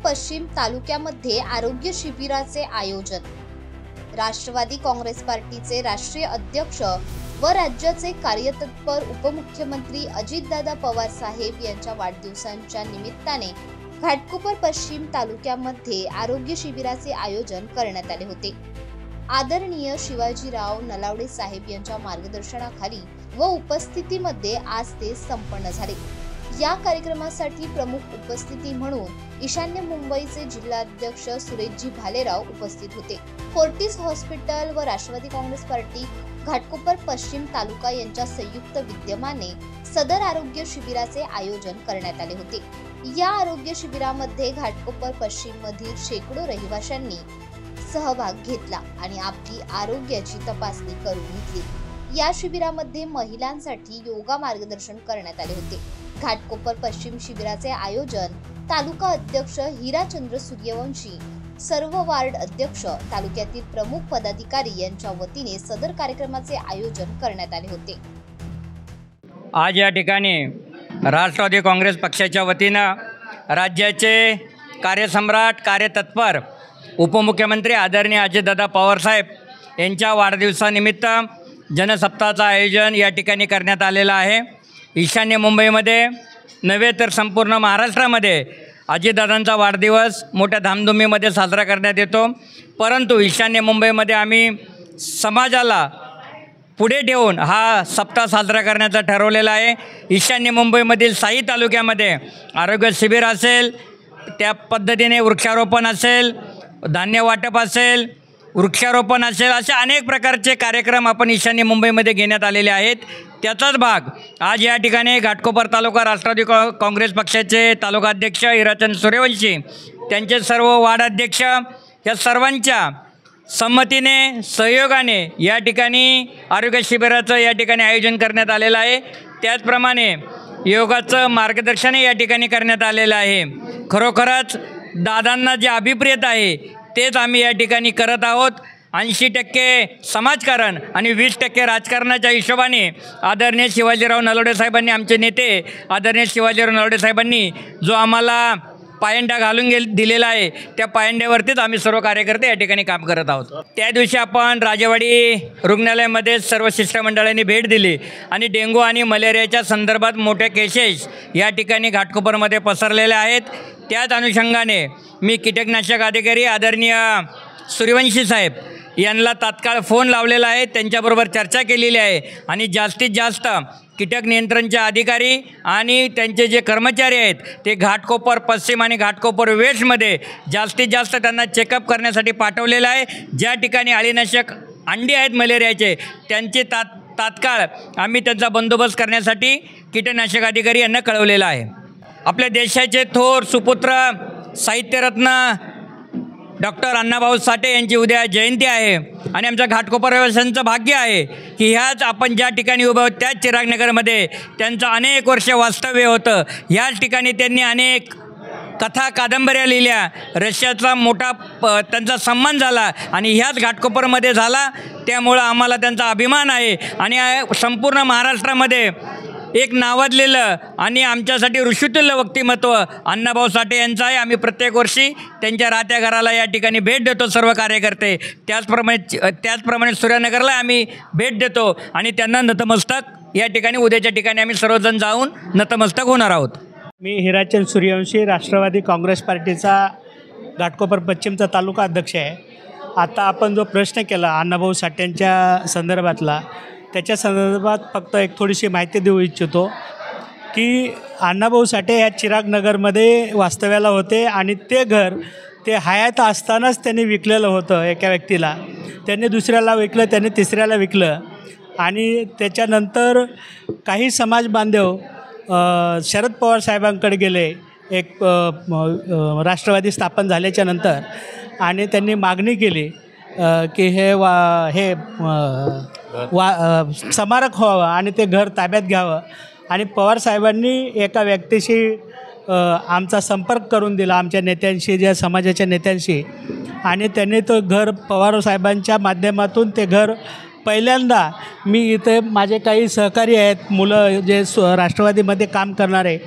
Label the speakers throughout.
Speaker 1: पश्चिम तालुक्यामध्ये आरोग्य शिबिराचे आयोजन। राष्ट्रवादी काँग्रेस पार्टीचे राष्ट्रीय अध्यक्ष व राज्याचे कार्यतत्पर उपमुख्यमंत्री अजितदादा पवार साहेब यांच्या वाढदिवसाच्या निमित्ताने घाटकोपर पश्चिम तालुक्यामध्ये आरोग्य शिबिराचे आयोजन करण्यात आले होते। आदरणीय शिवाजीराव नलावडे साहेब यांच्या मार्गदर्शनाखाली व उपस्थितीमध्ये आज ते संपन्न झाले। या कार्यक्रमासाठी प्रमुख उपस्थिती म्हणून ईशान्य मुंबईचे जिल्हाध्यक्ष सुरेशजी भालेराव उपस्थित होते। फोर्टिस हॉस्पिटल व राष्ट्रवादी काँग्रेस पार्टी घाटकोपर पश्चिम तालुका यांच्या संयुक्त विद्यमाने सदर आरोग्य शिबिराचे आयोजन करण्यात आले होते। या आरोग्य शिबिरामध्ये घाटकोपर पश्चिम मधील शेकडो रहिवाशांनी सहभाग घेतला आणि आपली आरोग्याची तपासणी करून घेतली। या शिबिरामध्ये महिलांसाठी योगा मार्गदर्शन करण्यात आले होते। घाटकोपर पश्चिम शिबिराचे आयोजन तालुका अध्यक्ष हिराचंद्र सूर्यवंशी, सर्व वार्ड अध्यक्ष, तालुक्यातील प्रमुख पदाधिकारी यांच्या वतीने सदर कार्यक्रमाचे आयोजन करण्यात आले होते।
Speaker 2: आज या ठिकाणी राष्ट्रवादी काँग्रेस पक्षाच्या वतीनं राज्याचे कार्यसम्राट, कार्यतत्पर उपमुख्यमंत्री आदरणीय अजितदादा पवार साहेब यांच्या वाढदिवसानिमित्त जनसप्ताहाचं आयोजन या ठिकाणी करण्यात आलेलं आहे। ईशान्य मुंबईमध्ये नव्हे तर संपूर्ण महाराष्ट्रामध्ये अजितदादांचा वाढदिवस मोठ्या धामधुमीमध्ये साजरा करण्यात येतो, परंतु ईशान्य मुंबईमध्ये आम्ही समाजाला पुढे ठेवून हा सप्ताह साजरा करण्याचा ठरवलेला आहे। ईशान्य मुंबईमधील साई तालुक्यामध्ये आरोग्य शिबिर असेल, त्या पद्धतीने वृक्षारोपण असेल, धान्य वाटप असेल, वृक्षारोपण असेल, असे अनेक प्रकारचे कार्यक्रम आपण ईशान्य मुंबईमध्ये घेण्यात आलेले आहेत। त्याचाच भाग आज या ठिकाणी घाटकोपर तालुका राष्ट्रवादी काँग्रेस पक्षाचे तालुका अध्यक्ष हिराचंद्र सूर्यवंशी, त्यांचे सर्व वार्ड अध्यक्ष या सर्वांच्या संमतीने, सहयोगाने या ठिकाणी आरोग्य शिबिराचं या ठिकाणी आयोजन करण्यात आलेलं आहे। त्याचप्रमाणे योगाचं मार्गदर्शनही या ठिकाणी करण्यात आलेलं आहे। खरोखरच दादांना जे अभिप्रेत आहे तेच आम्ही या ठिकाणी करत आहोत। 80% समाजकारण आणि 20% राजकारणाच्या हिशोबाने आदरणीय शिवाजीराव नलावडे साहेबांनी, आमचे नेते आदरणीय शिवाजीराव नलावडे साहेबांनी जो आम्हाला पायंडा घालून दिलेला आहे, त्या पायंड्यावरतीच आम्ही सर्व कार्यकर्ते या ठिकाणी काम करत आहोत। त्या दिवशी आपण राजेवाडी रुग्णालयामध्ये सर्व शिष्टमंडळांनी भेट दिली आणि डेंग्यू आणि मलेरियाच्या संदर्भात मोठे केसेस या ठिकाणी घाटकोपरमध्ये पसरलेले आहेत। त्याच अनुषंगाने मी कीटकनाशक अधिकारी आदरणीय सूर्यवंशी साहेब यांना तात्काळ फोन लावलेला आहे, त्यांच्याबरोबर चर्चा केलेली आहे आणि जास्तीत जास्त कीटक नियंत्रणचे अधिकारी आणि त्यांचे जे कर्मचारी आहेत ते घाटकोपर पश्चिम आणि घाटकोपर वेस्टमध्ये जास्तीत जास्त त्यांना चेकअप करण्यासाठी पाठवलेलं आहे। ज्या ठिकाणी अळीनाशक अंडी आहेत मलेरियाचे, त्यांचे तात्काळ आम्ही त्यांचा बंदोबस्त करण्यासाठी कीटकनाशक अधिकारी यांना कळवलेलं आहे। आपल्या देशाचे थोर सुपुत्र साहित्यरत्न डॉक्टर अण्णाभाऊ साठे यांची उद्या जयंती आहे आणि आमच्या घाटकोपरवासियांचं भाग्य आहे की ह्याच आपण ज्या ठिकाणी उभं आहोत त्याच चिरागनगरमध्ये त्यांचं अनेक वर्ष वास्तव्य होतं। ह्याच ठिकाणी त्यांनी अनेक कथा, कादंबऱ्या लिहिल्या, रशियाचा मोठा त्यांचा सन्मान झाला आणि ह्याच घाटकोपरमध्ये झाला। त्यामुळं आम्हाला त्यांचा अभिमान आहे आणि संपूर्ण महाराष्ट्रामध्ये एक नावाजलेलं आणि आमच्यासाठी ऋषितुल्य व्यक्तिमत्व अण्णाभाऊ साठे यांचं आहे। आम्ही प्रत्येक वर्षी त्यांच्या राहत्या घराला या ठिकाणी भेट देतो सर्व कार्यकर्ते। त्याचप्रमाणे सूर्यनगरला आम्ही भेट देतो आणि त्यांना नतमस्तक या ठिकाणी उद्याच्या ठिकाणी आम्ही सर्वजण जाऊन नतमस्तक होणार आहोत।
Speaker 3: मी हिराचंद्र सूर्यवंशी, राष्ट्रवादी काँग्रेस पार्टीचा घाटकोपर पश्चिमचा तालुका अध्यक्ष आहे। आता आपण जो प्रश्न केला अण्णाभाऊ साठेंच्या संदर्भातला, त्याच्या संदर्भात फक्त एक थोडीशी माहिती देऊ इच्छितो की अण्णाभाऊ साठे ह्या चिरागनगरमध्ये वास्तव्याला होते आणि ते घर ते हयात असतानाच त्यांनी विकलेलं होतं एका व्यक्तीला। त्यांनी दुसऱ्याला विकलं, त्यांनी तिसऱ्याला विकलं आणि त्याच्यानंतर काही समाज बांधव शरद पवार साहेबांकडे गेले एक राष्ट्रवादी स्थापन झाल्याच्या नंतर आणि त्यांनी मागणी केली की हे स्मारक व्हावं आणि ते घर ताब्यात घ्यावं आणि पवार साहेबांनी एका व्यक्तीशी आमचा संपर्क करून दिला, आमच्या नेत्यांशी, ज्या समाजाच्या नेत्यांशी, आणि त्यांनी तो घर पवार साहेबांच्या माध्यमातून ते घर पहिल्यांदा मी इथे माझे काही सहकारी आहेत, मुलं जे राष्ट्रवादीमध्ये काम करणारे,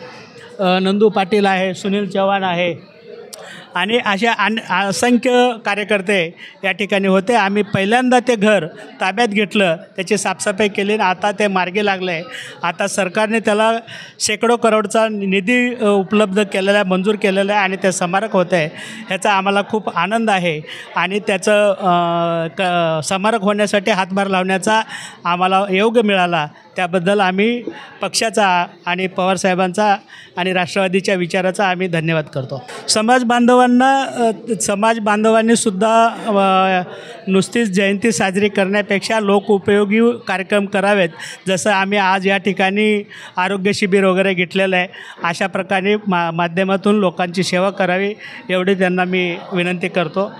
Speaker 3: नंदू पाटील आहे, सुनील चव्हाण आहे, आणि अशा असंख्य कार्यकर्ते या ठिकाणी होते. आम्ही पहिल्यांदा ते घर ताब्यात घेतलं, त्याची साफसफाई केली आणि आता ते मार्गी लागलं आहे. आता सरकारने त्याला शेकडो करोडचा निधी उपलब्ध केलेला आहे, मंजूर केलेला आहे आणि ते स्मारक होतं आहे. ह्याचा आम्हाला खूप आनंद आहे आणि त्याचं स्मारक होण्यासाठी हातभार लावण्याचा आम्हाला योग मिळाला. त्याबद्दल आम्ही पक्षाचा आणि पवारसाहेबांचा आणि राष्ट्रवादीच्या विचाराचा आम्ही धन्यवाद करतो. समाज बांधवांनीसुद्धा नुसतीच जयंती साजरी करण्यापेक्षा लोकउपयोगी कार्यक्रम करावेत. जसं आम्ही आज या ठिकाणी आरोग्य शिबिर वगैरे घेतलेलं आहे, अशा प्रकारे माध्यमातून लोकांची सेवा करावी एवढी त्यांना मी विनंती करतो.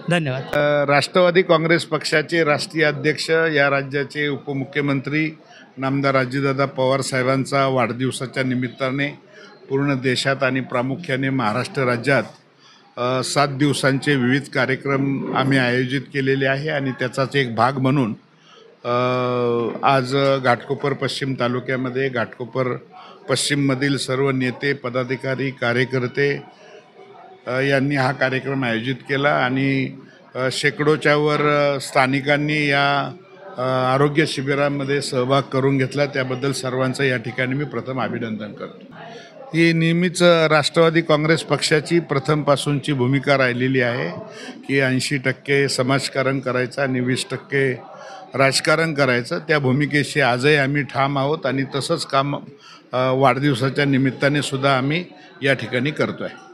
Speaker 3: धन्यवाद.
Speaker 4: राष्ट्रवादी काँग्रेस पक्षाचे राष्ट्रीय अध्यक्ष, या राज्याचे उपमुख्यमंत्री नामदार अजितदादा पवार साहेबांचा वाढदिवसाच्या निमित्ताने पूर्ण देशात आणि प्रामुख्याने महाराष्ट्र राज्यात 7 दिवसांचे विविध कार्यक्रम आम्ही आयोजित केलेले आहे आणि त्याचाच एक भाग म्हणून आज घाटकोपर पश्चिम तालुक्यामध्ये घाटकोपर पश्चिममधील सर्व नेते, पदाधिकारी, कार्यकर्ते यांनी हा कार्यक्रम आयोजित केला आणि शेकडोच्या वर स्थानिकांनी या आरोग्य शिबिरामध्ये सहभाग करून घेतला. त्याबद्दल सर्वांचं या ठिकाणी मी प्रथम अभिनंदन करतो. ही नेहमीच राष्ट्रवादी काँग्रेस पक्षाची प्रथमपासूनची भूमिका राहिलेली आहे की 80% समाजकारण करायचं आणि 20% राजकारण करायचं. त्या भूमिकेशी आजही आम्ही ठाम आहोत आणि तसंच काम वाढदिवसाच्या निमित्ताने सुद्धा आम्ही या ठिकाणी करतो आहे.